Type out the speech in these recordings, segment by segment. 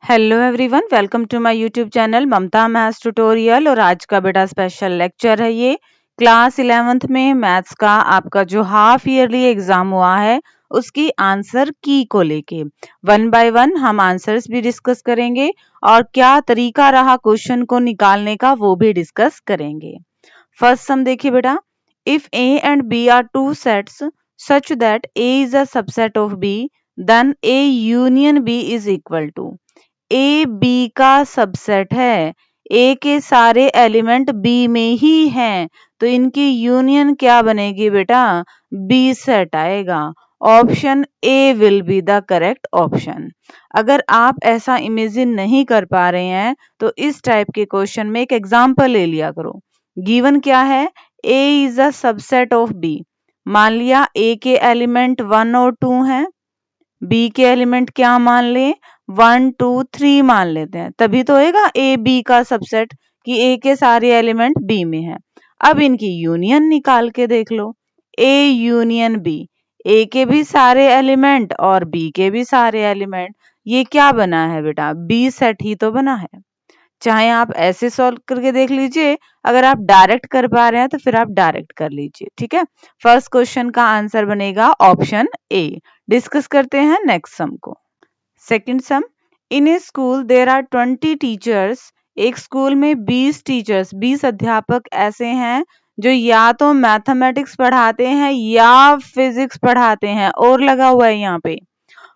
Hello everyone, welcome to my YouTube channel Mamta maths tutorial. और आज का बेटा स्पेशल लेक्चर है। ये क्लास 11th में मैथ्स का आपका जो हाफ ईयरली एग्जाम हुआ है उसकी आंसर की को लेके वन बाय वन हम आंसर्स भी डिस्कस करेंगे और क्या तरीका रहा क्वेश्चन को निकालने का वो भी डिस्कस करेंगे। फर्स्ट सम देखिए बेटा, if A and B are two sets such that A is a subset of B then A union B is equal to. A B का सबसेट है, ए के सारे एलिमेंट बी में ही हैं, तो इनकी यूनियन क्या बनेगी बेटा? बी सेट आएगा। Option A will be the correct option. अगर आप ऐसा इमेजिन नहीं कर पा रहे हैं तो इस टाइप के क्वेश्चन में एक एग्जांपल ले लिया करो। गिवन क्या है? A is a subset of B. मान लिया ए के एलिमेंट 1 और 2 हैं, बी के एलिमेंट क्या मान ले? 1 2 3 मान लेते हैं, तभी तो होएगा ए बी का सबसेट कि ए के सारे एलिमेंट बी में है। अब इनकी यूनियन निकाल के देख लो, ए यूनियन बी। ए के भी सारे एलिमेंट और बी के भी सारे एलिमेंट, ये क्या बना है बेटा? बी सेट ही तो बना है। चाहे आप ऐसे सॉल्व करके देख लीजिए, अगर आप डायरेक्ट कर पा रहे हैं तो फिर आप डायरेक्ट कर लीजिए। ठीक है, फर्स्ट क्वेश्चन का आंसर बनेगा ऑप्शन ए। डिस्कस करते हैं नेक्स्ट सम को। Second sum, in a school there are 20 teachers. एक स्कूल में 20 टीचर्स, 20 अध्यापक ऐसे हैं जो या तो मैथमेटिक्स पढ़ाते हैं या फिजिक्स पढ़ाते हैं, और लगा हुआ है यहाँ पे।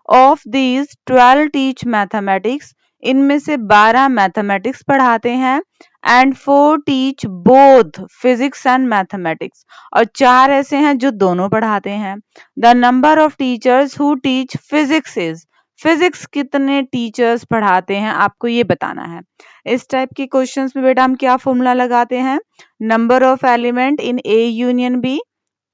ऑफ दीज 12 टीच मैथमेटिक्स, इनमें से 12 मैथमेटिक्स पढ़ाते हैं, and 4 teach both physics and mathematics, और 4 ऐसे हैं जो दोनों पढ़ाते हैं। The number of teachers who teach physics is. Physics कितने टीचर्स पढ़ाते हैं आपको ये बताना है। इस टाइप के क्वेश्चंस में बेटा हम क्या फॉर्मूला लगाते हैं? Number of element in A union B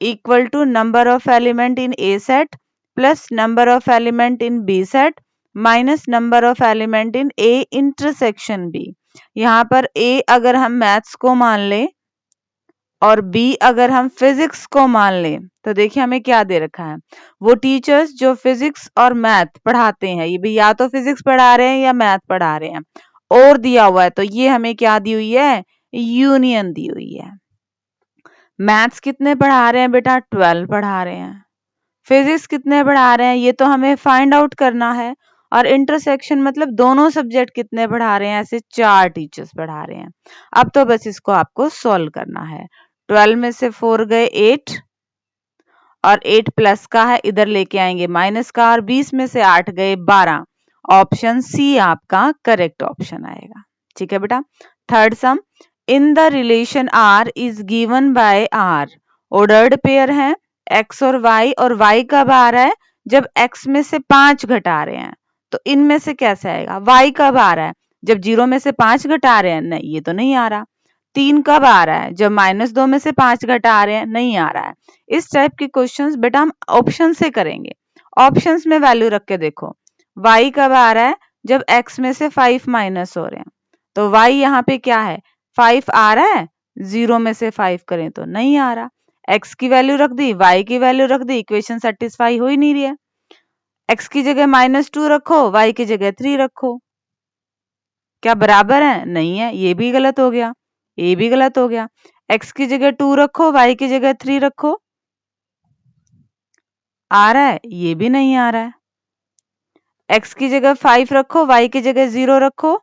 equal to number of element in A set plus number of element in B set minus number of element in A intersection B. यहाँ पर ए अगर हम maths को मान ले और B अगर हम फिजिक्स को मान लें तो देखिए हमें क्या दे रखा है। वो टीचर्स जो फिजिक्स और मैथ पढ़ाते हैं, ये भी या तो फिजिक्स पढ़ा रहे हैं या मैथ पढ़ा रहे हैं, और दिया हुआ है, तो ये हमें क्या दी हुई है? यूनियन दी हुई है। मैथ्स कितने पढ़ा रहे हैं बेटा? 12 पढ़ा रहे हैं। फिजिक्स कितने पढ़ा रहे हैं ये तो हमें फाइंड आउट करना है। और इंटरसेक्शन मतलब दोनों सब्जेक्ट कितने पढ़ा रहे हैं? ऐसे 4 टीचर्स पढ़ा रहे हैं। अब तो बस इसको आपको सॉल्व करना है। 12 में से 4 गए 8, और 8 प्लस का है, इधर लेके आएंगे माइनस का, और 20 में से 8 गए 12। ऑप्शन सी आपका करेक्ट ऑप्शन आएगा। ठीक है बेटा। Third sum, in the relation R is given by R. Ordered pair है x और y कब आ रहा है? जब x में से 5 घटा रहे हैं। तो इनमें से कैसे आएगा? y कब आ रहा है? जब 0 में से 5 घटा रहे हैं, नहीं ये तो नहीं आ रहा। 3 कब आ रहा है? जब -2 में से 5 घटा रहे हैं, नहीं आ रहा है। इस टाइप के क्वेश्चंस बेटा हम ऑप्शन से करेंगे। ऑप्शंस में वैल्यू रख के देखो, y कब आ रहा है? जब x में से 5 माइनस हो रहे हैं। तो y यहाँ पे क्या है? 5 आ रहा है, 0 में से 5 करें तो नहीं आ रहा। x की वैल्यू रख दी, y की वैल्यू रख दी, इक्वेशन सेटिस्फाई हो ही नहीं रही है। x की जगह -2 रखो, y की जगह 3 रखो, क्या बराबर है? नहीं है, ये भी गलत हो गया, ये भी गलत हो गया। x की जगह 2 रखो, y की जगह 3 रखो, आ रहा है? ये भी नहीं आ रहा है। x की जगह 5 रखो, y की जगह 0 रखो,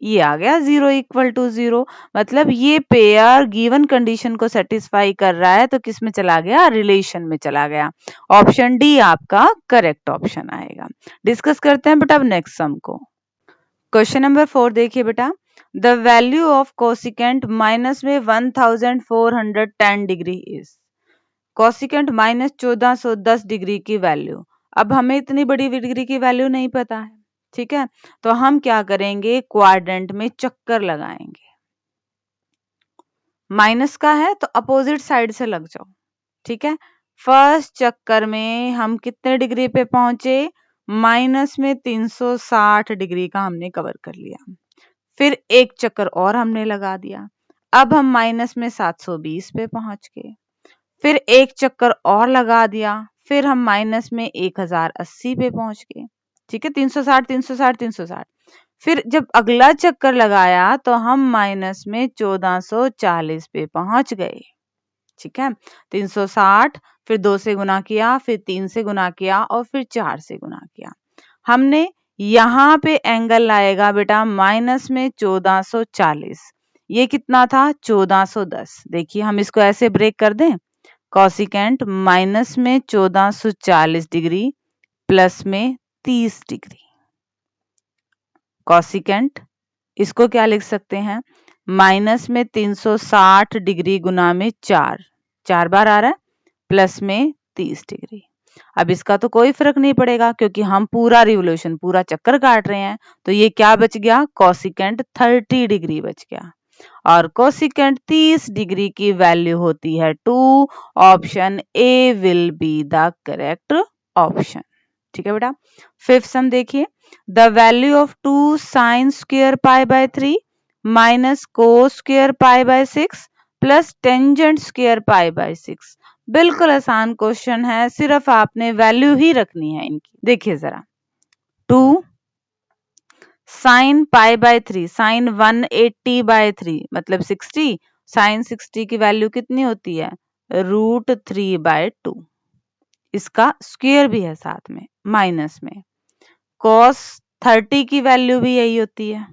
ये आ गया 0 इक्वल टू 0। मतलब ये पेयर गिवन कंडीशन को सेटिस्फाई कर रहा है, तो किस में चला गया? रिलेशन में चला गया। ऑप्शन डी आपका करेक्ट ऑप्शन आएगा। डिस्कस करते हैं बेटा अब नेक्स्ट सम को। क्वेश्चन नंबर 4 देखिए बेटा, the value of cosecant minus में 1410 degree is. Cosecant minus 1410 degree की वैल्यू। अब हमें इतनी बड़ी डिग्री की वैल्यू नहीं पता है, ठीक है, तो हम क्या करेंगे? क्वाड्रेंट में चक्कर लगाएंगे। माइनस का है तो अपोजिट साइड से लग जाओ। ठीक है, फर्स्ट चक्कर में हम कितने डिग्री पे पहुंचे? माइनस में 360 डिग्री का हमने कवर कर लिया। फिर एक चक्कर और हमने लगा दिया, अब हम माइनस में 720 पे पहुंच गए। फिर एक चक्कर और लगा दिया, फिर हम माइनस में 1080 पे पहुंच गए। ठीक है, 360 360 360। फिर जब अगला चक्कर लगाया तो हम माइनस में 1440 पे पहुंच गए। ठीक है, 360 फिर 2 से गुना किया, फिर 3 से गुना किया और फिर 4 से गुना किया। हमने यहाँ पे एंगल आएगा बेटा माइनस में 1440। ये कितना था 1410। देखिए हम इसको ऐसे ब्रेक कर दें, कॉसिकेंट माइनस में 1440 डिग्री प्लस में 30 डिग्री। कॉसिकेंट इसको क्या लिख सकते हैं, माइनस में 360 डिग्री गुना में 4 बार आ रहा है, प्लस में 30 डिग्री। अब इसका तो कोई फर्क नहीं पड़ेगा क्योंकि हम पूरा रिवोल्यूशन पूरा चक्कर काट रहे हैं। तो ये क्या बच गया, कोसिकेंट 30 डिग्री बच गया। और कोसिकेंट 30 डिग्री की वैल्यू होती है 2। Option A will be the correct option. ठीक है बेटा, फिफ्थ सम देखिए, the value of 2 sine square pi by 3 minus cos square pi by 6 plus tangent square pi by 6। बिल्कुल आसान क्वेश्चन है, सिर्फ आपने वैल्यू ही रखनी है इनकी। देखिए जरा, 2 sine pi by 3, sine 180 by 3 मतलब 60, साइन 60 की वैल्यू कितनी होती है, √3/2। इसका स्क्वायर भी है साथ में माइनस में। cos 30 की वैल्यू भी यही होती है,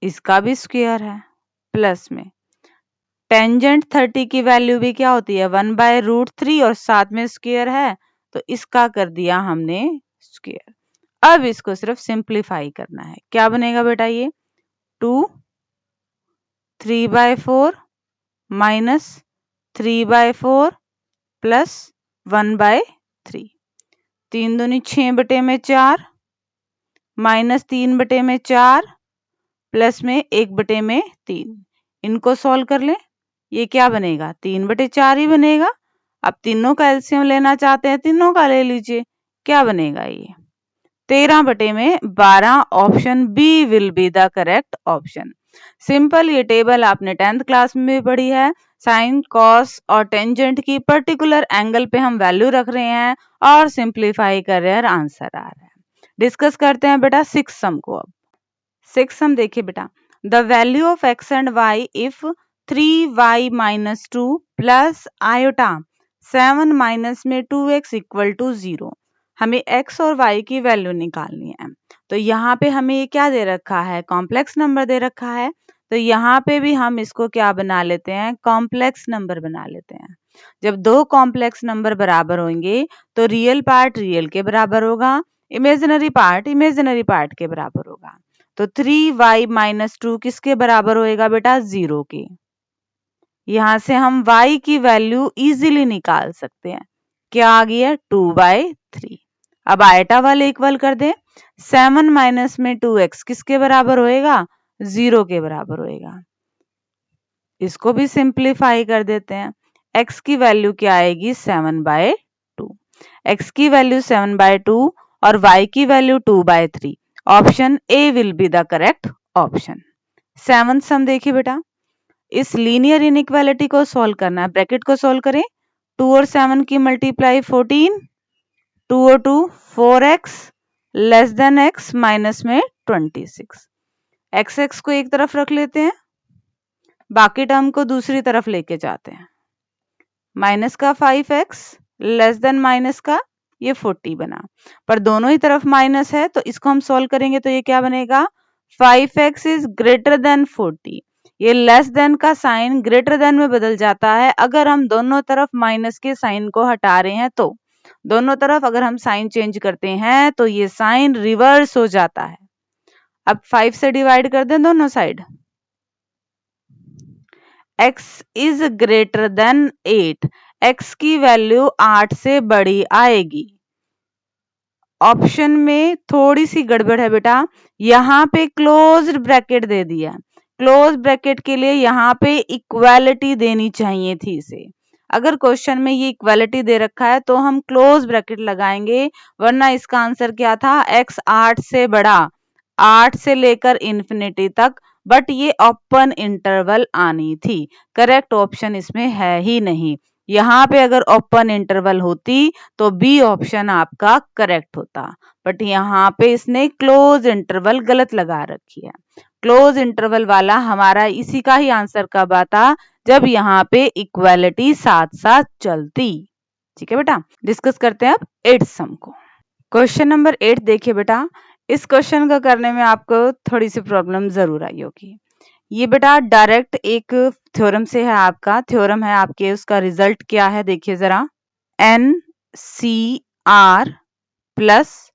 इसका भी स्क्वायर है प्लस में। टेंजेंट 30 की वैल्यू भी क्या होती है, 1/√3 और साथ में स्क्वायर है, तो इसका कर दिया हमने स्क्वायर। अब इसको सिर्फ सिंप्लीफाई करना है। क्या बनेगा बेटा, ये 2 3/4 माइनस 3/4 प्लस 1/3। 3 दूनी 6/4 माइनस 3/4 प्लस में 1/3। इनको सॉल्व कर ले, ये क्या बनेगा, 3/4 ही बनेगा। अब तीनों का एलसीएम लेना चाहते हैं, तीनों का ले लीजिए। क्या बनेगा, ये 13/12। Option B will be the correct option. Simple, ये टेबल आपने 10th क्लास में भी पढ़ी है। साइन, कॉस और टेंजेंट की पर्टिकुलर एंगल पे हम वैल्यू रख रहे हैं और सिंप्लीफाई कर रहे हैं और आंसर आ रहा है। डिस्कस करते हैं बेटा 6th सम को। अब 6th सम देखिए बेटा, the value of x and y if 3y minus 2 plus iota 7 minus में 2x इक्वल टू 0। हमें x और y की वैल्यू निकालनी है। तो यहाँ पे हमें ये क्या दे रखा है, कॉम्प्लेक्स नंबर दे रखा है। तो यहाँ पे भी हम इसको क्या बना लेते हैं, कॉम्प्लेक्स नंबर बना लेते हैं। जब दो कॉम्प्लेक्स नंबर बराबर होंगे तो रियल पार्ट रियल के बराबर होगा, इमेजिनरी पार्ट के बराबर होगा। तो 3y माइनस 2 किसके बराबर होएगा बेटा, 0 के। यहां से हम y की वैल्यू इजीली निकाल सकते हैं। क्या आ गई है, 2/3। अब आयटा वाले इक्वल कर दे, 7 माइनस में 2x किसके बराबर होएगा, 0 के बराबर होएगा। इसको भी सिंप्लीफाई कर देते हैं। x की वैल्यू क्या आएगी, 7/2। x की वैल्यू 7/2 और y की value 2/3। Option A will be the correct option. 7th सम देखिए बेटा, इस लीनियर इनइक्वालिटी को सॉल्व करना है। ब्रैकेट को सॉल्व करें, 2 और 7 की मल्टीप्लाई 14, 2 और 2 4x less than x minus में 26। x को एक तरफ रख लेते हैं, बाकी टर्म को दूसरी तरफ लेके जाते हैं। माइनस का 5x लेस देन माइनस का ये 40 बना, पर दोनों ही तरफ माइनस है तो इसको हम सॉल्व करेंगे तो ये क्या बनेगा, 5x इज ग्रेटर देन 40। ये लेस देन का साइन ग्रेटर देन में बदल जाता है अगर हम दोनों तरफ माइनस के साइन को हटा रहे हैं। तो दोनों तरफ अगर हम साइन चेंज करते हैं तो ये साइन रिवर्स हो जाता है। अब 5 से डिवाइड कर दें दोनों side, x is greater than 8। x की वैल्यू 8 से बड़ी आएगी। ऑप्शन में थोड़ी सी गड़बड़ है बेटा, यहाँ पे क्लोज्ड ब्रैकेट दे दिया। क्लोज ब्रैकेट के लिए यहाँ पे इक्वालिटी देनी चाहिए थी इसे। अगर क्वेश्चन में ये इक्वालिटी दे रखा है तो हम क्लोज ब्रैकेट लगाएंगे, वरना इसका आंसर क्या था, x 8 से बड़ा, 8 से लेकर इंफिनिटी तक, बट ये ओपन इंटरवल आनी थी। करेक्ट ऑप्शन इसमें है ही नहीं। यहाँ पे अगर ओपन इंटरवल होती तो बी ऑप्शन आपका करेक्ट होता, बट यहाँ पे इसने क्लोज इंटरवल गलत लगा रखी है। क्लोज इंटरवल वाला हमारा इसी का ही आंसर कब आता, जब यहाँ पे इक्वालिटी साथ साथ चलती। ठीक है बेटा, डिस्कस करते हैं अब 8th सम को। क्वेश्चन नंबर 8 देखिए बेटा, इस क्वेश्चन का करने में आपको थोड़ी सी प्रॉब्लम जरूर आई होगी। ये बेटा डायरेक्ट एक थ्योरम से है, आपका थ्योरम है आपके, उसका रिजल्ट क्या है देखिए जरा। N C R plus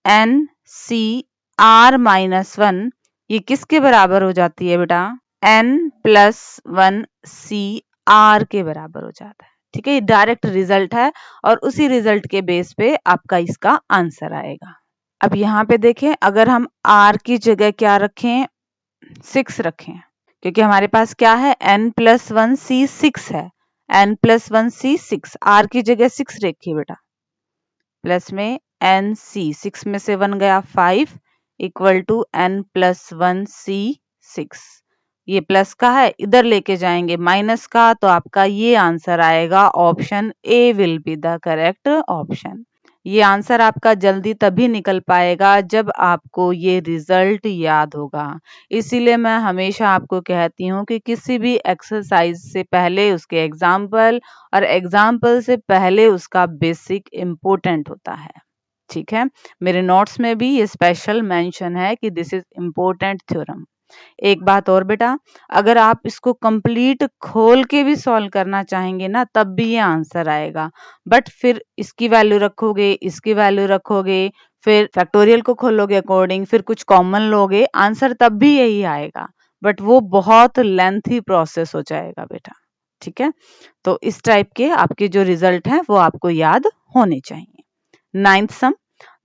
N C R minus 1 ये किसके बराबर हो जाती है बेटा, एन प्लस 1 सी आर के बराबर हो जाता है। ठीक है, ये डायरेक्ट रिजल्ट है और उसी रिजल्ट के बेस पे आपका इसका आंसर आएगा। अब यहाँ पे देखें, अगर हम आर की जगह क्या रखें, 6 रखें, क्योंकि हमारे पास क्या है, n प्लस 1 सी 6 है, n प्लस 1 सी 6, आर की जगह 6 रखिए बेटा, प्लस में n सी 6 में से 1 गया 5 इक्वल टू n प्लस 1 सी 6। ये प्लस का है, इधर लेके जाएंगे माइनस का, तो आपका ये आंसर आएगा option A will be the correct option. ये आंसर आपका जल्दी तभी निकल पाएगा जब आपको ये रिजल्ट याद होगा। इसीलिए मैं हमेशा आपको कहती हूँ कि किसी भी एक्सरसाइज से पहले उसके एग्जाम्पल और एग्जाम्पल से पहले उसका बेसिक इम्पोर्टेंट होता है। ठीक है, मेरे नोट्स में भी ये स्पेशल मेंशन है कि दिस इज इम्पोर्टेंट थ्योरम। एक बात और बेटा, अगर आप इसको कंप्लीट खोल के भी सॉल्व करना चाहेंगे ना, तब भी ये आंसर आएगा, बट फिर इसकी वैल्यू रखोगे, इसकी वैल्यू रखोगे, फिर फैक्टोरियल को खोलोगे अकॉर्डिंग, फिर कुछ कॉमन लोगे, आंसर तब भी यही आएगा, बट वो बहुत लेंथी प्रोसेस हो जाएगा बेटा। ठीक है, तो इस टाइप के आपके जो रिजल्ट हैं वो आपको याद होने चाहिए। 9th sum,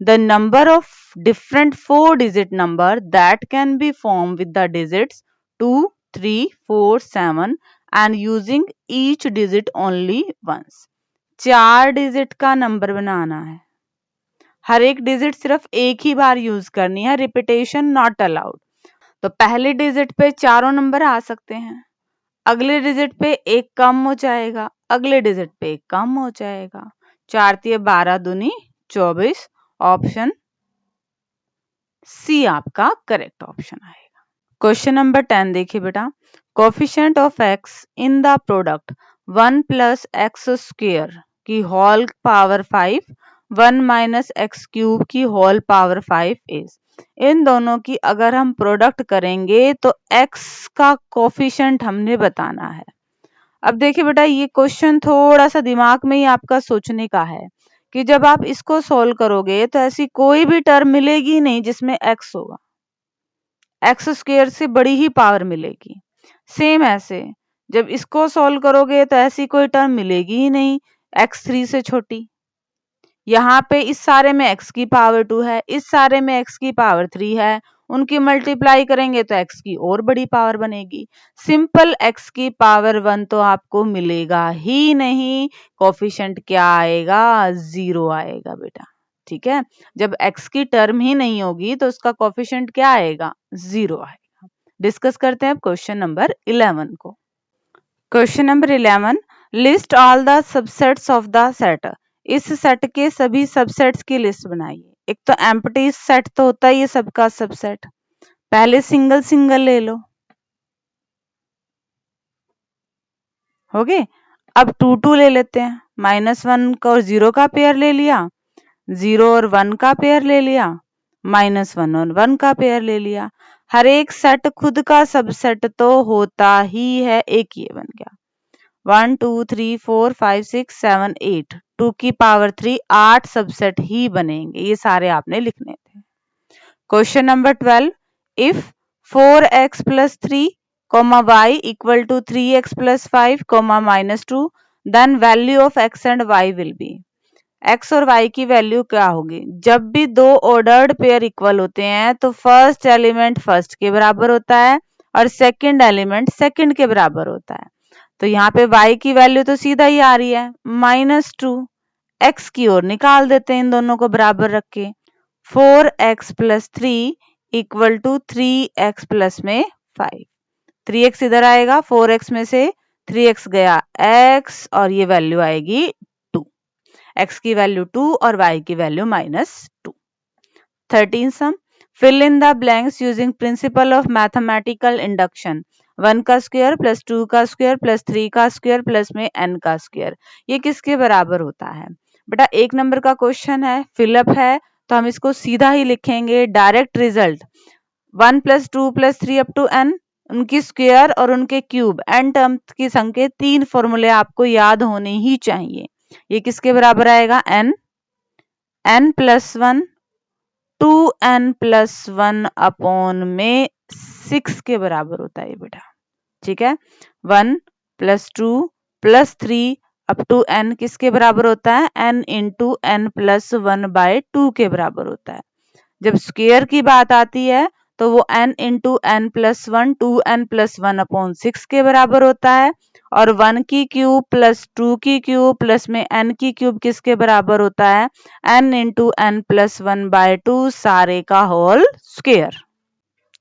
the number of different 4-digit number that can be formed with the digits 2, 3, 4, 7 and using each digit only once। 4 digit का नंबर बनाना है, हर एक डिजिट सिर्फ एक ही बार यूज करनी है, रिपीटेशन नॉट अलाउड। तो पहले डिजिट पे चारों नंबर आ सकते हैं, अगले डिजिट पे एक कम हो जाएगा, अगले डिजिट पे एक कम हो जाएगा, 4 तिये 12 दूनी 24, ऑप्शन सी आपका करेक्ट ऑप्शन आएगा। क्वेश्चन नंबर 10 देखिए बेटा, coefficient of X in the product 1 plus X square की whole power 5 1 minus X cube की होल पावर 5 इज। इन दोनों की अगर हम प्रोडक्ट करेंगे तो एक्स का कोफिशिएंट हमने बताना है। अब देखिए बेटा, ये क्वेश्चन थोड़ा सा दिमाग में ही आपका सोचने का है कि जब आप इसको सोल्व करोगे तो ऐसी कोई भी टर्म मिलेगी नहीं जिसमें एक्स होगा, एक्स स्क्वायर से बड़ी ही पावर मिलेगी। सेम ऐसे जब इसको सोल्व करोगे तो ऐसी कोई टर्म मिलेगी ही नहीं x3 से छोटी। यहाँ पे इस सारे में x की पावर 2 है, इस सारे में x की पावर 3 है, उनकी मल्टीप्लाई करेंगे तो x की और बड़ी पावर बनेगी। सिंपल x की पावर 1 तो आपको मिलेगा ही नहीं, कोफिशिएंट क्या आएगा, 0 आएगा बेटा। ठीक है, जब x की टर्म ही नहीं होगी तो उसका कोफिशिएंट क्या आएगा, 0 आएगा। डिस्कस करते हैं अब क्वेश्चन नंबर 11 को। Question number 11, list all the subsets of the set. इस सेट के सभी सबसेट्स की लिस्ट बनाइए। एक तो एम्प्टी सेट तो होता है ये सबका सबसेट, पहले सिंगल सिंगल ले लो, हो गए। अब 2 2 ले लेते हैं, -1 का और 0 का पेयर ले लिया, 0 और 1 का पेयर ले लिया, -1 और 1 का पेयर ले लिया। हर एक सेट खुद का सबसेट तो होता ही है, एक ये बन गया 1 2 3 4 5 6 7 8, 2 की पावर 3, 8 सबसेट ही बनेंगे। ये सारे आपने लिखने थे। Question number 12, if 4x plus 3 y equal to 3x plus 5 -2 then value of x and y will be. x और y की वैल्यू क्या होगी, जब भी दो ऑर्डर्ड पेयर इक्वल होते हैं तो फर्स्ट एलिमेंट फर्स्ट के बराबर होता है और सेकंड एलिमेंट सेकंड के बराबर होता है। तो यहाँ पे y की वैल्यू तो सीधा ही आ रही है -2, x की ओर निकाल देते हैं इन दोनों को बराबर रख के, 4x plus 3 equal to 3x plus में 5, 3x इधर आएगा, 4x में से 3x गया x और ये वैल्यू आएगी 2। x की वैल्यू 2 और y की value -2। 13 sum, fill in the blanks using principle of mathematical induction. 1 का स्क्वायर प्लस 2 का स्क्वायर प्लस 3 का स्क्वायर प्लस में n का स्क्वायर, ये किसके बराबर होता है? बेटा 1 नंबर का क्वेश्चन है, फिलअप है, तो हम इसको सीधा ही लिखेंगे direct result. 1 plus 2 plus 3 up to n, उनकी स्क्वायर और उनके क्यूब, n टर्म्स की संख्या 3 फॉर्मूले आपको याद होने ही चाहिए। ये किसके बराबर आएगा? n plus 1 2n plus 1 upon में 6 के बराबर होता है बेटा। ठीक है, 1 plus 2 plus 3 up to n किसके बराबर होता है? n into n plus 1 by 2 के बराबर होता है। जब स्क्वायर की बात आती है तो वो n into n plus 1 2n plus 1 upon 6 के बराबर होता है, और 1 की क्यूब प्लस 2 की क्यूब प्लस में n की क्यूब किसके बराबर होता है? n into n plus 1 by 2 सारे का होल स्क्वायर।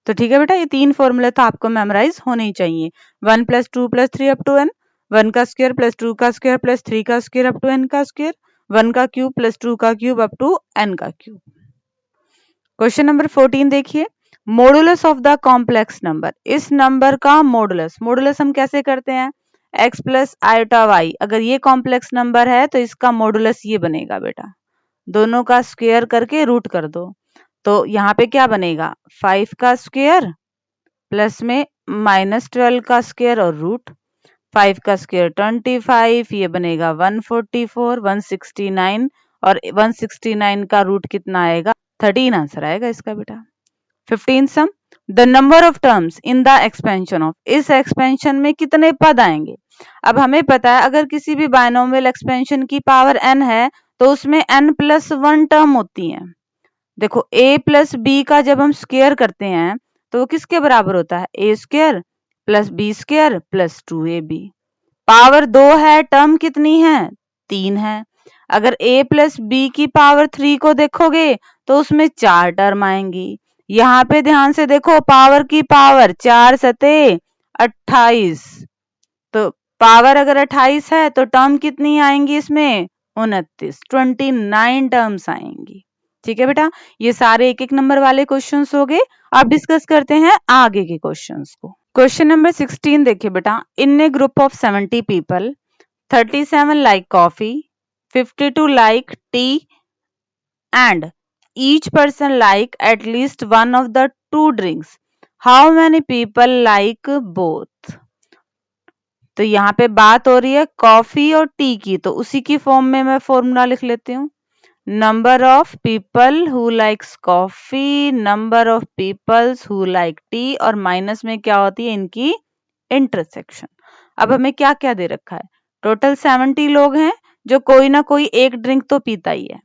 तो ठीक है बेटा, ये 3 फॉर्मूले तो आपको मेमोराइज होने ही चाहिए। 1 plus 2 plus 3 up to n, 1 का स्क्वायर प्लस 2 का स्क्वायर प्लस 3 का स्क्वायर अप टू n का स्क्वायर, 1 का क्यूब प्लस 2 का क्यूब अप टू n का क्यूब। क्वेश्चन नंबर 14 देखिए, modulus of the complex number. इस नंबर का मॉडुलस हम कैसे करते हैं? x प्लस आयोटा y, अगर ये कॉम्प्लेक्स नंबर है तो इसका मॉडुलस ये बनेगा बेटा, दोनों का स्क्वायर करके रूट कर दो। तो यहाँ पे क्या बनेगा? 5 का स्क्वायर प्लस में -12 का स्क्वायर और रूट, 5 का स्क्वायर 25, ये बनेगा 144, 169, और 169 का रूट कितना आएगा? 13 आंसर आएगा इसका बेटा। 15 sum, the number of terms in the expansion of. इस एक्सपेंशन में कितने पद आएंगे? अब हमें पता है अगर किसी भी बायनोमियल एक्सपेंशन की पावर n है तो उसमें n प्लस 1 टर्म होती है। देखो a प्लस बी का जब हम स्क्वायर करते हैं तो वो किसके बराबर होता है? a square plus B square plus 2ab। Power 2 है, टर्म कितनी है? 3 है। अगर a प्लस बी की पावर 3 को देखोगे तो उसमें 4 टर्म आएंगी। यहाँ पे ध्यान से देखो, पावर की पावर 4 सते 28, तो पावर अगर 28 है तो टर्म कितनी आएंगी इसमें? 29 टर्म्स आएंगी। ठीक है बेटा, ये सारे एक एक नंबर वाले क्वेश्चंस हो गए। अब डिस्कस करते हैं आगे के क्वेश्चंस को। क्वेश्चन नंबर 16 देखिए बेटा, in a group of 70 people 37 like coffee, 52 like tea, and each person like at least one of the two drinks. How many people like both? तो यहाँ पे बात हो रही है कॉफी और टी की, तो उसी की फॉर्म में मैं फॉर्मूला लिख लेती हूँ। Number of people who likes coffee, number of peoples who like tea, और माइनस में क्या होती है? इनकी इंटरसेक्शन। अब हमें क्या क्या दे रखा है? टोटल 70 लोग हैं जो कोई ना कोई एक ड्रिंक तो पीता ही है।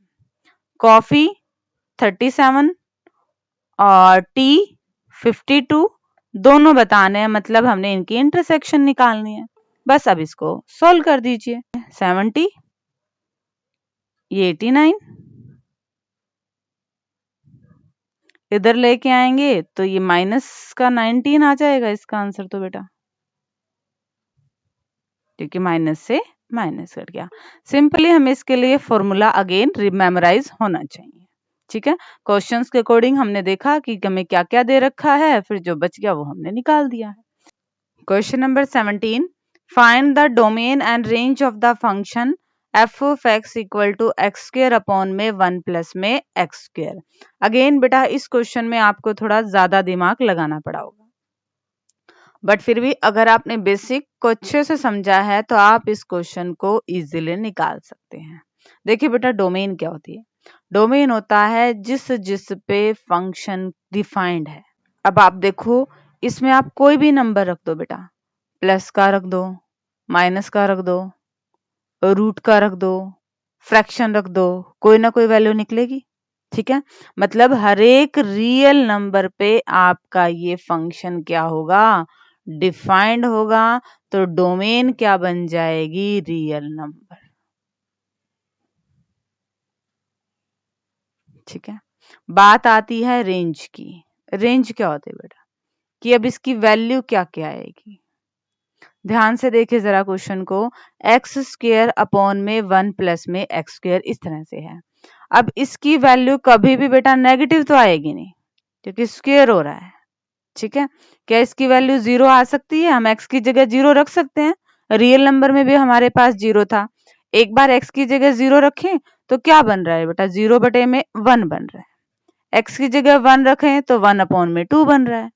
कॉफी 37 और टी 52, दोनों बताने हैं, मतलब हमने इनकी इंटरसेक्शन निकालनी है। बस अब इसको सोल्व कर दीजिए। 70, ये 89, इधर लेके आएंगे तो ये माइनस का 19 आ जाएगा इसका आंसर तो बेटा, क्योंकि माइनस से माइनस कट गया। सिंपली हमें इसके लिए फॉर्मूला अगेन मेमोराइज होना चाहिए। ठीक है, क्वेश्चंस के अकॉर्डिंग हमने देखा कि हमें क्या क्या दे रखा है, फिर जो बच गया वो हमने निकाल दिया है। Question number 17, find the domain and range of the function f of x equal to x square upon में 1 प्लस में एक्स स्क्र। अगेन बेटा इस क्वेश्चन में आपको थोड़ा ज्यादा दिमाग लगाना पड़ा होगा, बट फिर भी अगर आपने बेसिक को अच्छे से समझा है तो आप इस क्वेश्चन को इजीली निकाल सकते हैं। देखिए बेटा, डोमेन क्या होती है? डोमेन होता है जिस पे फंक्शन डिफाइंड है। अब आप देखो, इसमें आप कोई भी नंबर रख दो बेटा, प्लस का रख दो, माइनस का रख दो, रूट का रख दो, फ्रैक्शन रख दो, कोई ना कोई वैल्यू निकलेगी। ठीक है, मतलब हर एक रियल नंबर पे आपका ये फंक्शन क्या होगा? डिफाइंड होगा। तो डोमेन क्या बन जाएगी? Real number. ठीक है, बात आती है रेंज की। रेंज क्या होती है बेटा? कि अब इसकी वैल्यू क्या क्या आएगी? ध्यान से देखिए जरा क्वेश्चन को। एक्स स्क्वायर अपॉन में 1 प्लस में एक्स स्क्वायर इस तरह से है। अब इसकी वैल्यू कभी भी बेटा नेगेटिव तो आएगी नहीं क्योंकि स्क्वायर हो रहा है। ठीक है, क्या इसकी वैल्यू 0 आ सकती है? हम x की जगह 0 रख सकते हैं। रियल नंबर में भी हमारे पास 0 था। एक बार x की जगह 0 रखें तो क्या बन रहा है बेटा? 0 बटे में 1 बन रहा है। x की जगह 1 रखें तो 1 अपॉन में 2 बन रहा है।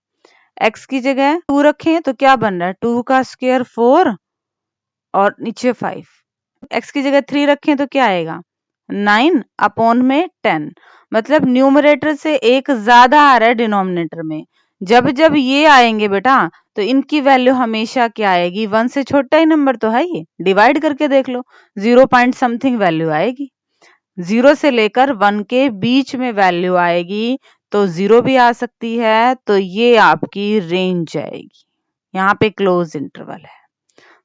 x की जगह 2 रखें तो क्या बन रहा है? 2 का स्क्वायर 4 और नीचे 5। x की जगह 3 रखें तो क्या आएगा? 9 अपॉन में 10। मतलब न्यूमरेटर से एक ज्यादा आ रहा है डिनोमिनेटर में। जब जब ये आएंगे बेटा तो इनकी वैल्यू हमेशा क्या आएगी? 1 से छोटा ही नंबर तो है ये। डिवाइड करके देख लो, 0 पॉइंट समथिंग वैल्यू आएगी। 0 से लेकर 1 के बीच में वैल्यू आएगी तो 0 भी आ सकती है। तो ये आपकी रेंज आएगी। यहाँ पे क्लोज इंटरवल है।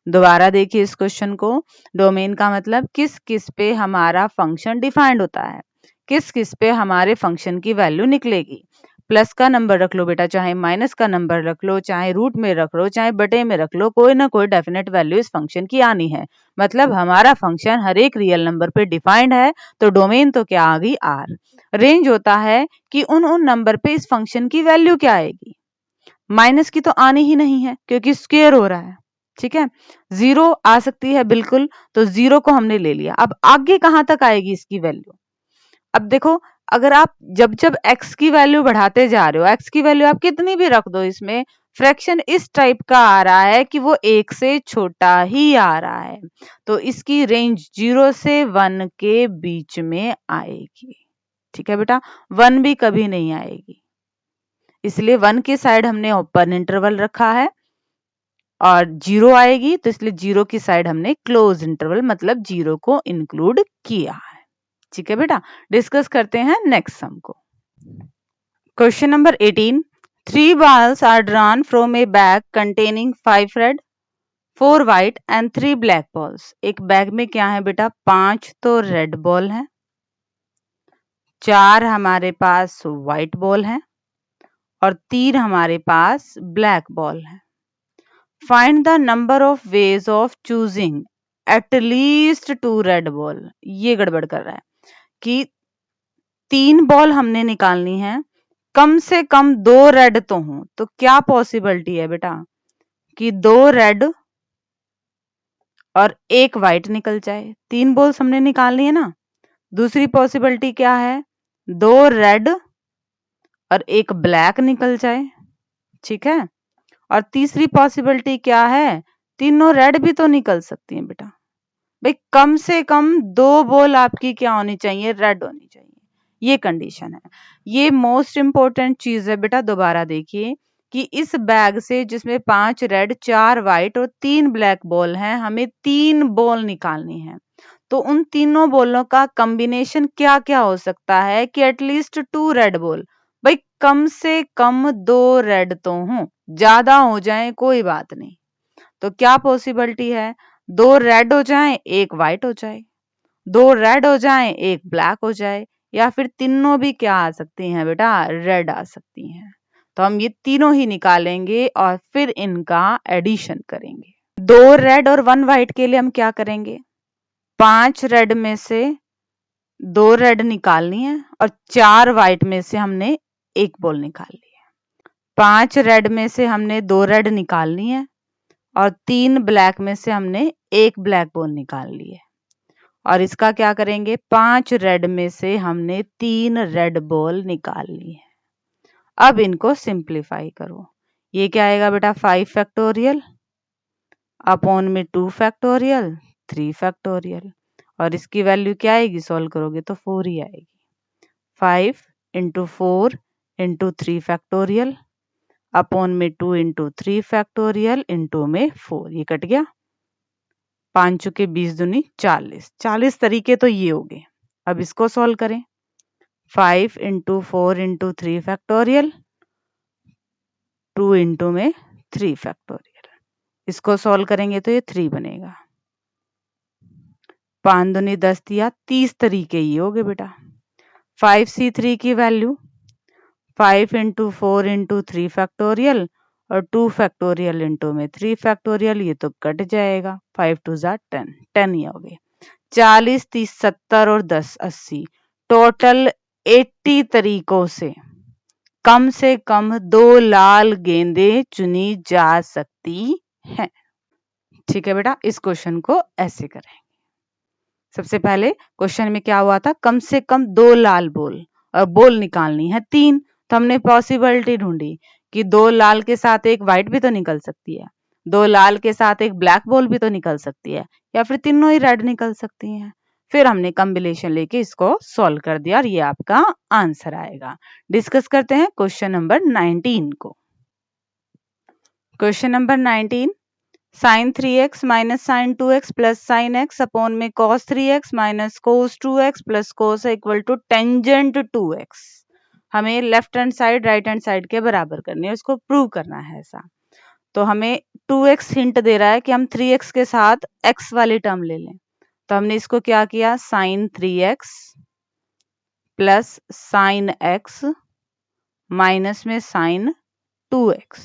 दोबारा देखिए इस क्वेश्चन को। डोमेन का मतलब किस किस पे हमारा फंक्शन डिफाइंड होता है, किस किस पे हमारे फंक्शन की वैल्यू निकलेगी। प्लस का नंबर रख लो बेटा, चाहे माइनस का नंबर रख लो, चाहे रूट में रख लो, चाहे बटे में रख लो, कोई ना कोई डेफिनेट वैल्यू इस फंक्शन की आनी है। मतलब हमारा फंक्शन हर एक रियल नंबर पे डिफाइंड है। तो डोमेन तो क्या आ गई? आर। रेंज होता है कि उन नंबर पे इस फंक्शन की वैल्यू क्या आएगी। माइनस की तो आनी ही नहीं है क्योंकि स्क्वायर हो रहा है। ठीक है, 0 आ सकती है बिल्कुल, तो 0 को हमने ले लिया। अब आगे कहां तक आएगी इसकी वैल्यू? अब देखो, अगर आप जब जब x की वैल्यू बढ़ाते जा रहे हो, x की वैल्यू आप कितनी भी रख दो, इसमें फ्रैक्शन इस टाइप का आ रहा है कि वो 1 से छोटा ही आ रहा है। तो इसकी रेंज 0 से 1 के बीच में आएगी। ठीक है बेटा, 1 भी कभी नहीं आएगी। इसलिए 1 की साइड हमने ओपन इंटरवल रखा है और 0 आएगी तो इसलिए 0 की साइड हमने क्लोज इंटरवल मतलब 0 को इंक्लूड किया है। ठीक है बेटा, डिस्कस करते हैं नेक्स्ट सम को। Question number 18। 3 balls are drawn from a bag containing 5 red, 4 white and 3 black balls। एक बैग में क्या है बेटा? 5 तो रेड बॉल है, 4 हमारे पास व्हाइट बॉल है और 3 हमारे पास ब्लैक बॉल है। Find the number of ways of choosing at least 2 red ball. ये गड़बड़ कर रहा है कि 3 बॉल हमने निकालनी है, कम से कम 2 रेड तो हो। तो क्या पॉसिबिलिटी है बेटा कि 2 रेड और 1 व्हाइट निकल जाए? 3 बॉल्स हमने निकालनी है ना। दूसरी पॉसिबिलिटी क्या है? 2 रेड और 1 ब्लैक निकल जाए। ठीक है, और तीसरी पॉसिबिलिटी क्या है? तीनों रेड भी तो निकल सकती हैं बेटा। भाई कम से कम 2 बॉल आपकी क्या होनी चाहिए? रेड होनी चाहिए। ये कंडीशन है। ये मोस्ट इंपॉर्टेंट चीज है बेटा। दोबारा देखिए कि इस बैग से जिसमें 5 रेड, 4 व्हाइट और 3 ब्लैक बॉल हैं, हमें 3 बॉल निकालनी है। तो उन तीनों बॉलों का कॉम्बिनेशन क्या क्या हो सकता है कि एटलीस्ट 2 रेड बॉल। भाई कम से कम 2 रेड तो हो, ज्यादा हो जाए कोई बात नहीं। तो क्या पॉसिबिलिटी है? 2 रेड हो जाए, 1 व्हाइट हो जाए, 2 रेड हो जाए, 1 ब्लैक हो जाए, या फिर तीनों भी क्या आ सकती हैं बेटा? रेड आ सकती हैं। तो हम ये तीनों ही निकालेंगे और फिर इनका एडिशन करेंगे। 2 रेड और 1 व्हाइट के लिए हम क्या करेंगे? 5 रेड में से 2 रेड निकालनी है और 4 व्हाइट में से हमने 1 बॉल निकाल ली है। 5 रेड में से हमने 2 रेड निकालनी है और 3 ब्लैक में से हमने 1 ब्लैक बॉल निकाल ली है। और इसका क्या करेंगे? 5 रेड में से हमने 3 रेड बॉल निकाल ली है। अब इनको सिंप्लीफाई करो। ये क्या आएगा बेटा? 5 फैक्टोरियल अपॉन में 2 फैक्टोरियल 3 फैक्टोरियल। और इसकी वैल्यू क्या आएगी? सॉल्व करोगे तो 4 ही आएगी। 5 इंटू 4 इंटू 3 फैक्टोरियल अपॉन में 2 इंटू 3 फैक्टोरियल इंटू में 4। ये कट गया। 5 चुके 20 दूनी 40। 40 तरीके तो ये हो गए। अब इसको सॉल्व करें। 5 इंटू 4 इंटू 3 फैक्टोरियल 2 इंटू में 3 फैक्टोरियल। इसको सॉल्व करेंगे तो ये 3 बनेगा। 5 दूनी 10 दिया 30 तरीके ये हो गए बेटा। 5C3 की वैल्यू 5 इंटू 4 इंटू 3 फैक्टोरियल और 2 फैक्टोरियल इंटू में 3 फैक्टोरियल, ये तो कट जाएगा। 5 2 ज़ा 10, 10 ही हो गए। 40 30 70 और 10 80, टोटल 80 तरीकों से कम 2 लाल गेंदें चुनी जा सकती हैं। ठीक है बेटा, इस क्वेश्चन को ऐसे करें। सबसे पहले क्वेश्चन में क्या हुआ था, कम से कम 2 लाल बॉल और बॉल निकालनी है 3, तो हमने पॉसिबिलिटी ढूंढी कि 2 लाल के साथ एक व्हाइट भी तो निकल सकती है, 2 लाल के साथ एक ब्लैक बॉल भी तो निकल सकती है, या फिर तीनों ही रेड निकल सकती हैं। फिर हमने कॉम्बिनेशन लेके इसको सॉल्व कर दिया और ये आपका आंसर आएगा। डिस्कस करते हैं क्वेश्चन नंबर 19 को। Question number 19, sin 3x minus sine 2x plus sine x upon में cos 3x minus cos 2x plus cos equal to tangent 2x। हमें left hand side right hand side के बराबर करनी है, उसको प्रूव करना है ऐसा। तो हमें 2x हिंट दे रहा है कि हम 3x के साथ x वाली टर्म ले लें। तो हमने इसको क्या किया, sin 3x plus sine x minus में sin 2x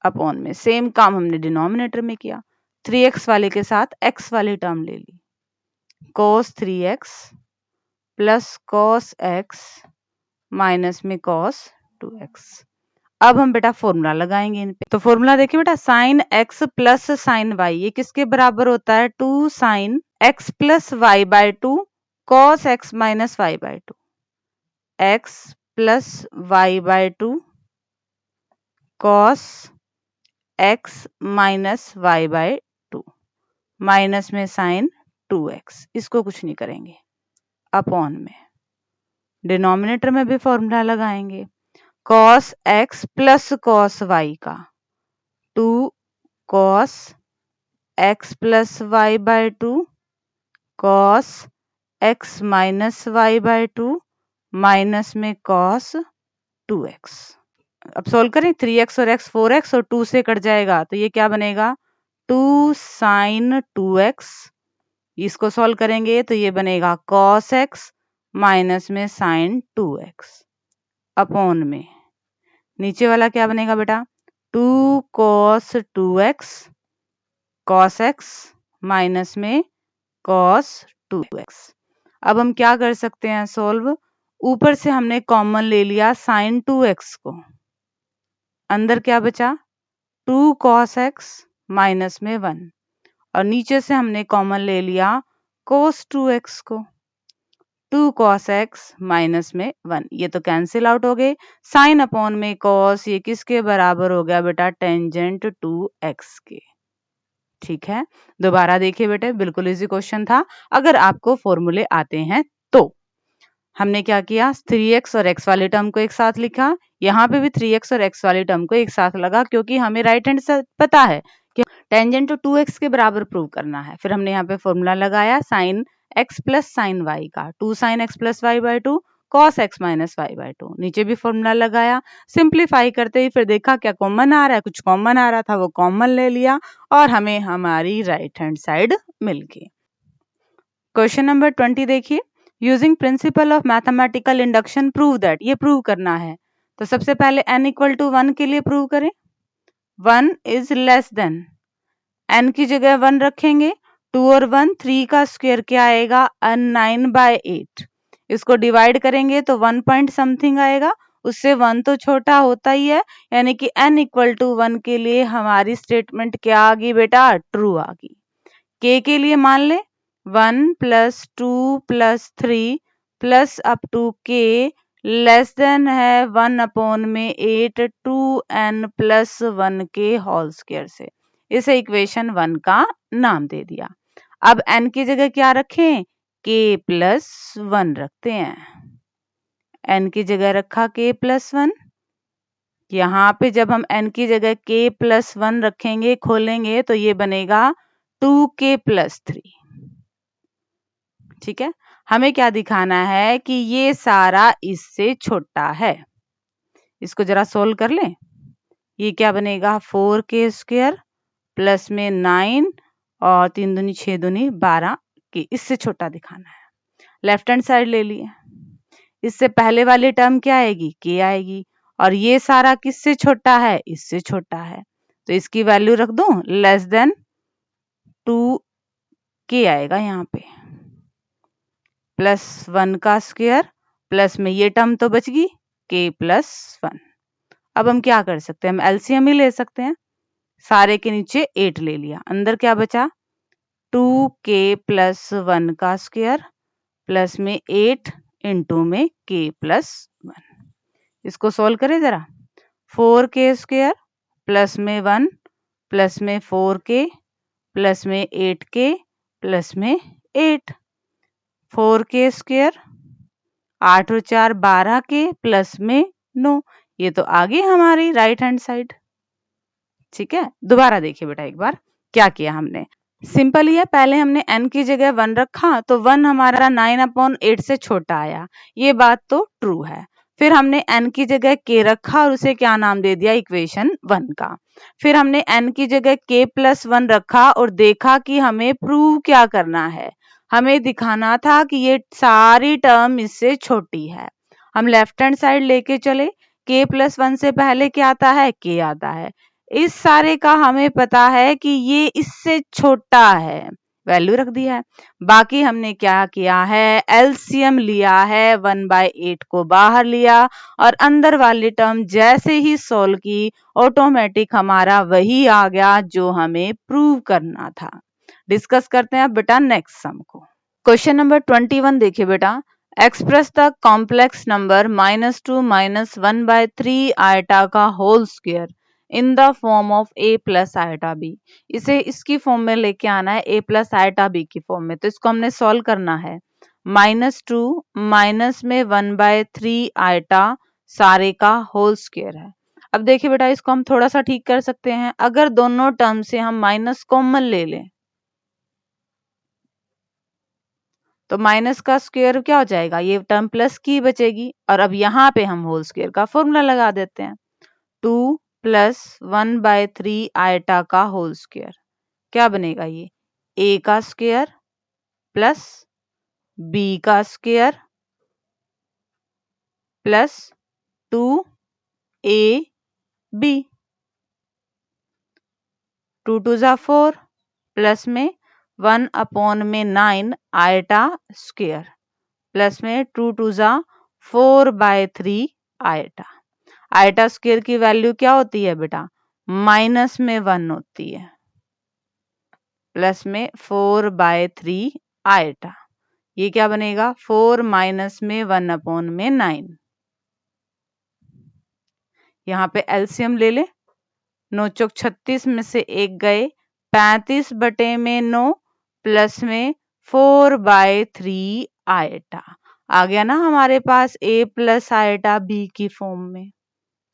अपॉन में सेम काम हमने डिनोमिनेटर में किया, 3x वाले के साथ x वाली टर्म ले ली, cos 3x plus cos x minus में cos 2x। अब हम बेटा फॉर्मूला लगाएंगे इन पे। तो फॉर्मूला देखिए बेटा, sine x plus sine y ये किसके बराबर होता है, 2 sine x plus y by 2 cos x minus y by 2, x plus y by 2 cos x minus y by 2 minus में साइन 2x, इसको कुछ नहीं करेंगे, अपॉन में डिनोमिनेटर में भी फॉर्मूला लगाएंगे, cos x plus cos y का 2 cos x plus y by 2 cos x minus y by 2 minus में cos 2x। अब सोल्व करें, 3x और x 4x और 2 से कट जाएगा, तो ये क्या बनेगा, 2 साइन 2x। इसको सोल्व करेंगे तो ये बनेगा cos x माइनस में साइन 2x अपॉन में नीचे वाला क्या बनेगा बेटा, 2 cos 2x cos x minus में cos 2x। अब हम क्या कर सकते हैं सोल्व, ऊपर से हमने कॉमन ले लिया साइन 2x को, अंदर क्या बचा 2 cos x माइनस में 1, और नीचे से हमने कॉमन ले लिया cos 2x को, 2 cos x माइनस में 1, ये तो कैंसिल आउट हो गए। साइन अपॉन में cos ये किसके बराबर हो गया बेटा, टेंजेंट 2x के। ठीक है, दोबारा देखिए बेटे, बिल्कुल इजी क्वेश्चन था। अगर आपको फॉर्मूले आते हैं तो हमने क्या किया, 3x और x वाले टर्म को एक साथ लिखा, यहाँ पे भी 3x और x वाले टर्म को एक साथ लगा, क्योंकि हमें राइट हैंड से पता है कि टेंजेंट टू 2x के बराबर प्रूव करना है। फिर हमने यहाँ पे फॉर्मूला लगाया sine x plus sine y का, 2 sine x plus y by 2 cos x minus y by 2, नीचे भी फॉर्मूला लगाया। सिंप्लीफाई करते ही फिर देखा क्या कॉमन आ रहा है, कुछ कॉमन आ रहा था वो कॉमन ले लिया और हमें हमारी राइट हैंड साइड मिल गई। क्वेश्चन नंबर 20 देखिए, using principle of mathematical induction prove that, ये प्रूव करना है। तो सबसे पहले n इक्वल टू 1 के लिए प्रूव करें, 1 इज लेस देन, n की जगह 1 रखेंगे, 2 और 1 3 का स्क्वायर क्या आएगा 9 बाय 8, इसको डिवाइड करेंगे तो 1 पॉइंट समथिंग आएगा, उससे 1 तो छोटा होता ही है, यानी कि n इक्वल टू 1 के लिए हमारी स्टेटमेंट क्या आ गई बेटा, ट्रू आ गई। k के लिए मान ले 1 plus 2 plus 3 plus up to k less than है 1 अपॉन में 8 2n प्लस 1 के होल स्क्वायर से, इसे इक्वेशन 1 का नाम दे दिया। अब n की जगह क्या रखें, k प्लस 1 रखते हैं, n की जगह रखा k प्लस 1, यहाँ पे जब हम n की जगह k प्लस 1 रखेंगे खोलेंगे तो ये बनेगा 2k प्लस 3। ठीक है, हमें क्या दिखाना है कि ये सारा इससे छोटा है। इसको जरा सोल्व कर लें, ये क्या बनेगा 4k स्क्वायर प्लस में 9 और 3 दूनी 6 दूनी 12 के, इससे छोटा दिखाना है। लेफ्ट हैंड साइड ले लिए, इससे पहले वाली टर्म क्या आएगी, k आएगी, और ये सारा किससे छोटा है, इससे छोटा है, तो इसकी वैल्यू रख दूं लेस देन 2k आएगा यहाँ पे, +1 का स्क्वायर प्लस में ये टर्म तो बच गई k+1। अब हम क्या कर सकते हैं, हम एलसीएम ही ले सकते हैं, सारे के नीचे 8 ले लिया, अंदर क्या बचा 2k+1 का स्क्वायर प्लस में 8 इंटू में k+1। इसको सोल्व करें जरा, 4k स्क्वायर प्लस में 1 प्लस में 4k प्लस में 8k प्लस में 8, 4k स्क्वायर 8 और 4 12k प्लस में 9, ये तो आ गई हमारी राइट हैंड साइड। ठीक है, दोबारा देखिए बेटा एक बार क्या किया हमने, सिंपल ही है, पहले हमने n की जगह 1 रखा तो 1 हमारा 9/8 से छोटा आया, ये बात तो ट्रू है। फिर हमने n की जगह k रखा और उसे क्या नाम दे दिया, इक्वेशन 1 का। फिर हमने n की जगह k+1 रखा और देखा कि हमें प्रूव क्या करना है, हमें दिखाना था कि ये सारी टर्म इससे छोटी है। हम लेफ्ट हैंड साइड लेके चले, k+1 से पहले क्या आता है, k आता है, इस सारे का हमें पता है कि ये इससे छोटा है, वैल्यू रख दी है। बाकी हमने क्या किया है, एलसीएम लिया है, 1/8 को बाहर लिया और अंदर वाली टर्म जैसे ही सोल्व की ऑटोमेटिक हमारा वही आ गया जो हमें प्रूव करना था। डिस्कस करते हैं अब बेटा नेक्स्ट सम को। क्वेश्चन नंबर 21 देखिए बेटा, express the complex number -2 -1/3 iota का whole square in the form of a plus iota b। इसे इसकी फॉर्म में लेके आना है, a प्लस आयटा b की फॉर्म में, तो इसको हमने सॉल्व करना है। -2 माइनस में 1/3 आयटा सारे का होल स्क्वायर है। अब देखिए बेटा इसको हम थोड़ा सा ठीक कर सकते हैं, अगर दोनों टर्म से हम माइनस कॉमन ले लें तो माइनस का स्क्वायर क्या हो जाएगा, ये टर्म प्लस की बचेगी, और अब यहाँ पे हम होल स्क्वायर का फॉर्मूला लगा देते हैं, 2 + 1/3 आयटा का होल स्क्वायर क्या बनेगा, ये a का स्क्वायर प्लस b का स्क्वायर प्लस 2ab, 2 2 जा 4 प्लस में 1/9 आयटा स्क्वायर प्लस में 2 2 जा 4/3 आयटा। आयटा स्क्वायर की वैल्यू क्या होती है बेटा, -1 होती है, प्लस में 4/3 आयटा, ये क्या बनेगा 4 माइनस में 1/9। यहाँ पे एलसीएम ले ले, 9 चौक 36 में से 1 गए, 35/9 प्लस में 4/3 आयटा आ गया ना हमारे पास a प्लस आयटा b की फॉर्म में।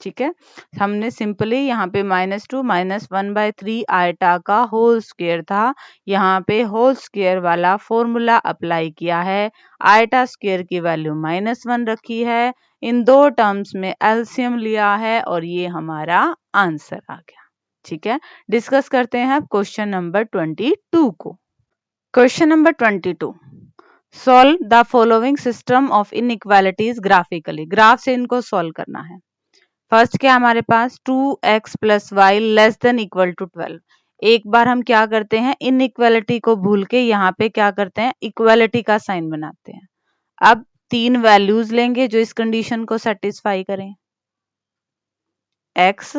ठीक है, हमने सिंपली यहाँ पे -2 -1/3 आयटा का होल स्क्वायर था, यहाँ पे होल स्क्वायर वाला फॉर्मूला अप्लाई किया है, आयटा स्क्वायर की वैल्यू -1 रखी है, इन दो टर्म्स में एलसीएम लिया है और ये हमारा आंसर आ गया। ठीक है, डिस्कस करते हैं अब क्वेश्चन नंबर 22 को। Question number 22, solve the following system of inequalities graphically. Graph से इनको सॉल्व करना है। फर्स्ट क्या हमारे पास 2x + y <= 12। एक बार हम क्या करते हैं, इनइक्वालिटी को भूल के यहाँ पे क्या करते हैं, इक्वालिटी का साइन बनाते हैं। अब 3 वैल्यूज लेंगे जो इस कंडीशन को सेटिस्फाई करें, x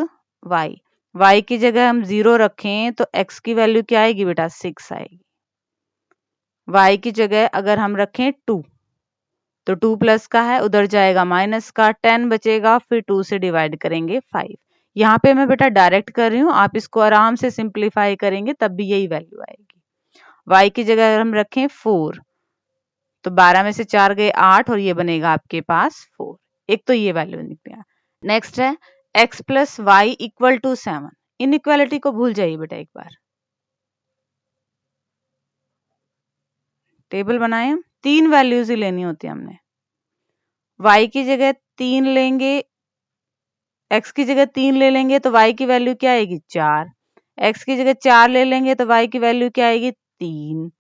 y, y की जगह हम 0 रखें तो x की वैल्यू क्या आएगी बेटा 6 आएगी, y की जगह अगर हम रखें 2 तो 2 प्लस का है, उधर जाएगा माइनस का, 10 बचेगा, फिर 2 से डिवाइड करेंगे 5। यहाँ पे मैं बेटा डायरेक्ट कर रही हूँ, आप इसको आराम से सिंप्लीफाई करेंगे तब भी यही वैल्यू आएगी। y की जगह अगर हम रखें 4 तो 12 में से 4 गए 8 और ये बनेगा आपके पास 4। एक तो ये वैल्यू निकलेगा। नेक्स्ट है x + y = 7। इनइक्वालिटी को भूल जाइए बेटा, एक बार टेबल बनाए, 3 वैल्यूज ही लेनी होती है हमने। y की जगह 3 लेंगे, x की जगह 3 ले लेंगे तो y की वैल्यू क्या आएगी 4, x की जगह 4 ले लेंगे तो y की वैल्यू क्या आएगी 3,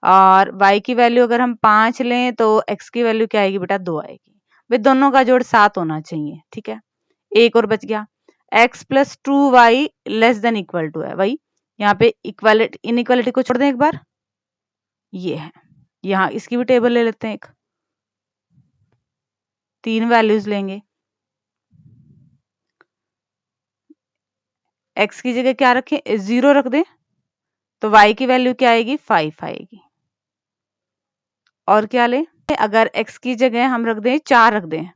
और y की वैल्यू अगर हम 5 लें तो x की वैल्यू क्या आएगी बेटा 2 आएगी। वे दोनों का जोड़ 7 होना चाहिए। ठीक है, एक और बच गया, x plus 2y less than equal to है, वही यहाँ पे इक्वालिटी इनइक्वालिटी को छोड़ दें एक बार, ये है, यहाँ इसकी भी टेबल ले लेते हैं, एक 3 वैल्यूज लेंगे, x की जगह क्या रखें, 0 रख दें, तो y की वैल्यू क्या आएगी, 5 आएगी। और क्या लें, अगर x की जगह हम रख दें 4 रख दें,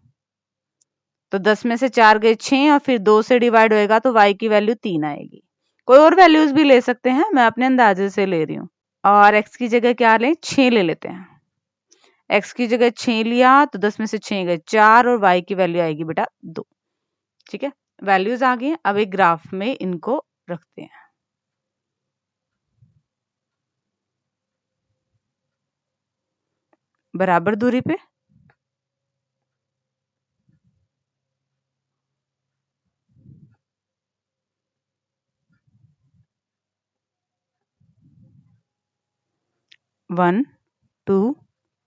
तो 10 में से 4 गए 6 और फिर 2 से डिवाइड होएगा तो y की वैल्यू 3 आएगी। कोई और वैल्यूज भी ले सकते हैं, मैं अपने अंदाजे से ले रही हूँ। और x की जगह क्या लें, 6 ले लेते हैं, x की जगह 6 लिया तो 10 में से 6 गए 4 और y की वैल्यू आएगी बेटा 2। ठीक है, वैल्यूज आ गई। अब एक ग्राफ में इनको रखते हैं, बराबर दूरी पे। वन 2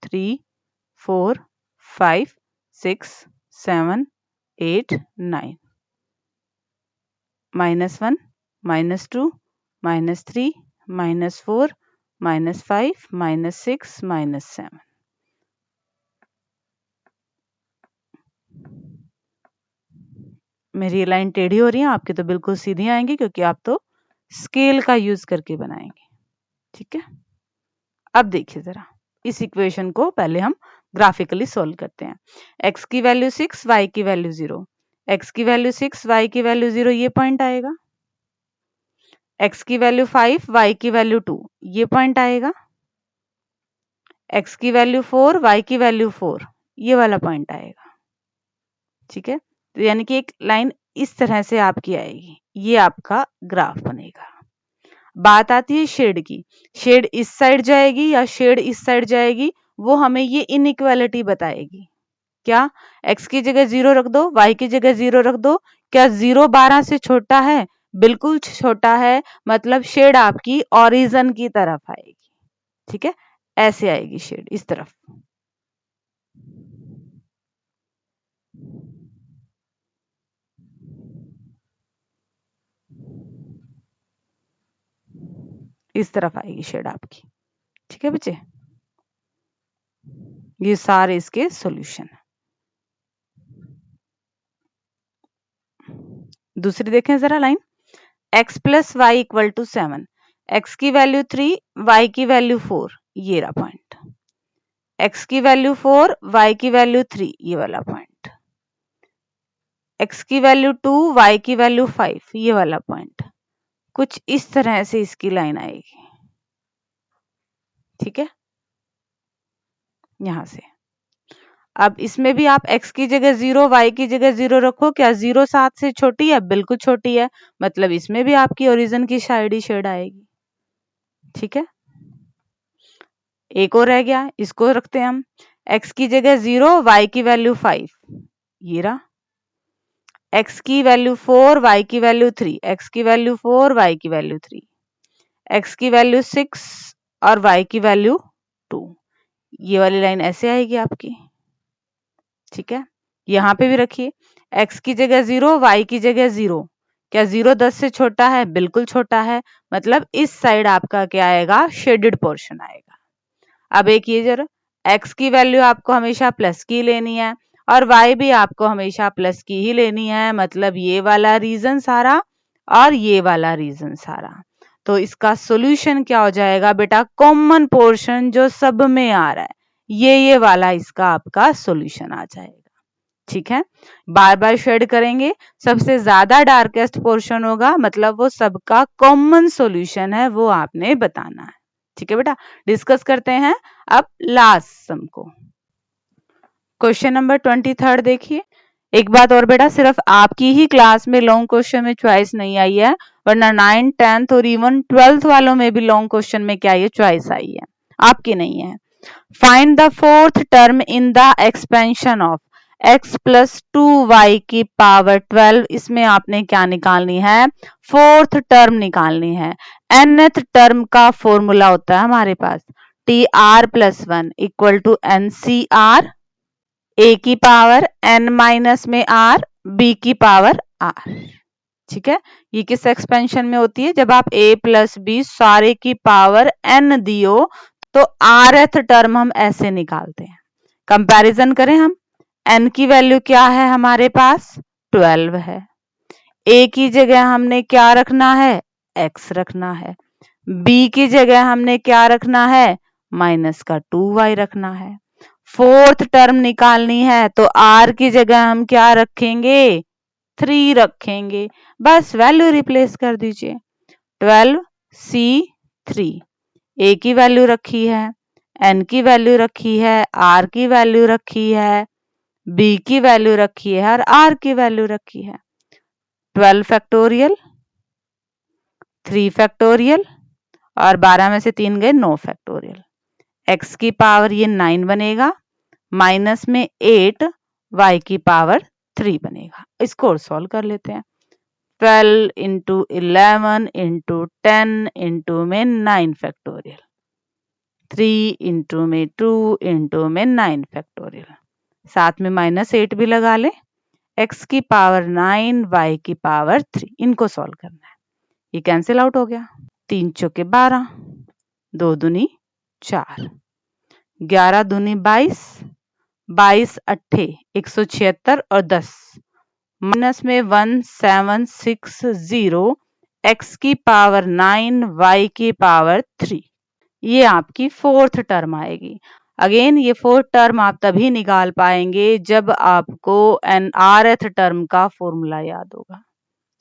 3 4 5 6 7 8 9, -1 -2 -3 -4 -5 -6 -7। मेरी लाइन टेढ़ी हो रही है, आपकी तो बिल्कुल सीधी आएंगी क्योंकि आप तो स्केल का यूज करके बनाएंगे। ठीक है, अब देखिए जरा इस इक्वेशन को पहले हम ग्राफिकली सोल्व करते हैं। x की वैल्यू 6, y की वैल्यू 0, x की वैल्यू 6, y की वैल्यू 0, ये पॉइंट आएगा। x की वैल्यू 5, y की वैल्यू 2, ये पॉइंट आएगा। x की वैल्यू 4, y की वैल्यू 4, ये वाला पॉइंट आएगा। ठीक है, तो यानी कि एक लाइन इस तरह से आपकी आएगी, ये आपका ग्राफ बनेगा। बात आती है शेड की, शेड इस साइड जाएगी या शेड इस साइड जाएगी, वो हमें ये इनइक्वालिटी बताएगी। क्या, x की जगह 0 रख दो, y की जगह 0 रख दो, क्या 0 12 से छोटा है, बिल्कुल छोटा है, मतलब शेड आपकी ओरिजिन की तरफ आएगी। ठीक है, ऐसे आएगी शेड इस तरफ। इस तरफ आएगी शेड आपकी। ठीक है बच्चे, ये सारे इसके सॉल्यूशन। दूसरी देखें जरा line, x plus y equal to 7, x की वैल्यू 3, y की वैल्यू 4, ये रहा पॉइंट। x की वैल्यू 4, y की वैल्यू 3, ये वाला पॉइंट। x की वैल्यू 2, y की वैल्यू 5, ये वाला पॉइंट। कुछ इस तरह से इसकी लाइन आएगी। ठीक है, यहां से। अब इसमें भी आप x की जगह 0, y की जगह 0 रखो, क्या 0 7 से छोटी है, बिल्कुल छोटी है, मतलब इसमें भी आपकी ओरिजिन की साइड ही शेड आएगी। ठीक है, एक और रह गया, इसको रखते हैं हम, x की जगह 0, y की वैल्यू 5, ये रहा। x की वैल्यू 4, y की वैल्यू 3, x की वैल्यू 4, y की वैल्यू 3, x की वैल्यू 6 और y की वैल्यू 2, ये वाली लाइन ऐसे आएगी आपकी। ठीक है, यहाँ पे भी रखिए, x की जगह 0, y की जगह 0, क्या 0 10 से छोटा है, बिल्कुल छोटा है, मतलब इस साइड आपका क्या आएगा, शेडेड पोर्शन आएगा। अब एक ये जरा, x की वैल्यू आपको हमेशा प्लस की लेनी है और y भी आपको हमेशा प्लस की ही लेनी है, मतलब ये वाला रीजन सारा और ये वाला रीजन सारा। तो इसका सॉल्यूशन क्या हो जाएगा बेटा, कॉमन पोर्शन जो सब में आ रहा है, ये वाला इसका आपका सॉल्यूशन आ जाएगा। ठीक है, बार बार शेड करेंगे, सबसे ज्यादा डार्केस्ट पोर्शन होगा, मतलब वो सबका कॉमन सॉल्यूशन है, वो आपने बताना है। ठीक है बेटा, डिस्कस करते हैं अब लास्ट सम को। क्वेश्चन नंबर 23 देखिए। एक बात और बेटा, सिर्फ आपकी ही क्लास में लॉन्ग क्वेश्चन में चॉइस नहीं आई है, वरना 9th 10th और इवन 12th वालों में भी लॉन्ग क्वेश्चन में क्या है, चॉइस आई है, आपकी नहीं है। Find the fourth term in the expansion of x plus 2y की पावर 12, इसमें आपने क्या निकालनी है, फोर्थ टर्म निकालनी है। nth टर्म का फॉर्मूला होता है हमारे पास tr plus 1 equal to ncr, a की पावर n माइनस में r b की पावर r। ठीक है, ये किस एक्सपेंशन में होती है? जब आप a प्लस बी सारे की पावर n दियो तो rth टर्म हम ऐसे निकालते हैं। कंपैरिजन करें हम, n की वैल्यू क्या है हमारे पास? 12 है। a की जगह हमने क्या रखना है? x रखना है। b की जगह हमने क्या रखना है? माइनस का 2y रखना है। फोर्थ टर्म निकालनी है तो r की जगह हम क्या रखेंगे? 3 रखेंगे। बस वैल्यू रिप्लेस कर दीजिए। 12c3 a की वैल्यू रखी है, n की वैल्यू रखी है, r की वैल्यू रखी है, b की वैल्यू रखी है और r की वैल्यू रखी है। 12 फैक्टोरियल, 3 फैक्टोरियल और 12 में से 3 गए 9 फैक्टोरियल। x की पावर ये 9 बनेगा, माइनस में 8 y की पावर 3 बनेगा। इसको और सॉल्व कर लेते हैं। 12 इंटू 11 इंटू 10 इंटू में 9 फैक्टोरियल, 3 इंटू में 2 इंटू में 9 फैक्टोरियल, साथ में माइनस 8 भी लगा ले। x की पावर 9 y की पावर 3, इनको सॉल्व करना है। ये कैंसिल आउट हो गया। 3 चौके 12, 2 दूनी 4, 11 दूनी 22, 22 अट्ठे 176 और 10 माइनस में 1760, x की पावर 9 y की पावर 3। ये आपकी फोर्थ टर्म आएगी। अगेन ये फोर्थ टर्म आप तभी निकाल पाएंगे जब आपको nrth टर्म का फॉर्मूला याद होगा।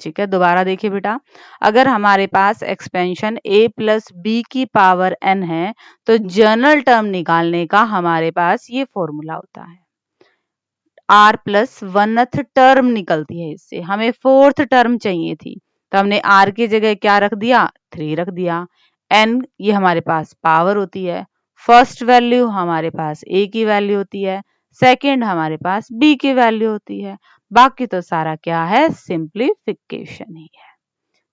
ठीक है, दोबारा देखिए बेटा, अगर हमारे पास एक्सपेंशन a प्लस बी की पावर n है तो जनरल टर्म निकालने का हमारे पास ये फॉर्मूला होता है। r प्लस 1th टर्म निकलती है इससे। हमें फोर्थ टर्म चाहिए थी तो हमने r की जगह क्या रख दिया? 3 रख दिया। n ये हमारे पास पावर होती है। फर्स्ट वैल्यू हमारे पास a की वैल्यू होती है, सेकंड हमारे पास b की वैल्यू होती है। बाकी तो सारा क्या है? सिंप्लीफिकेशन ही है।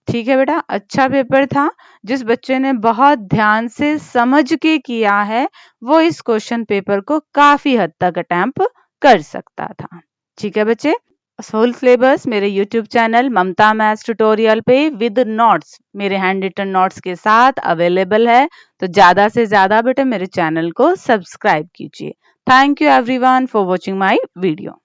ठीक है बेटा, अच्छा पेपर था। जिस बच्चे ने बहुत ध्यान से समझ के किया है वो इस क्वेश्चन पेपर को काफी हद तक अटेम्प्ट कर सकता था। ठीक है बच्चे, फुल सिलेबस मेरे YouTube channel Mamta maths tutorial पे विद नोट्स, मेरे हैंड रिटन नोट्स के साथ अवेलेबल है। तो ज्यादा से ज्यादा बेटा मेरे चैनल को सब्सक्राइब कीजिए। Thank you everyone for watching my video.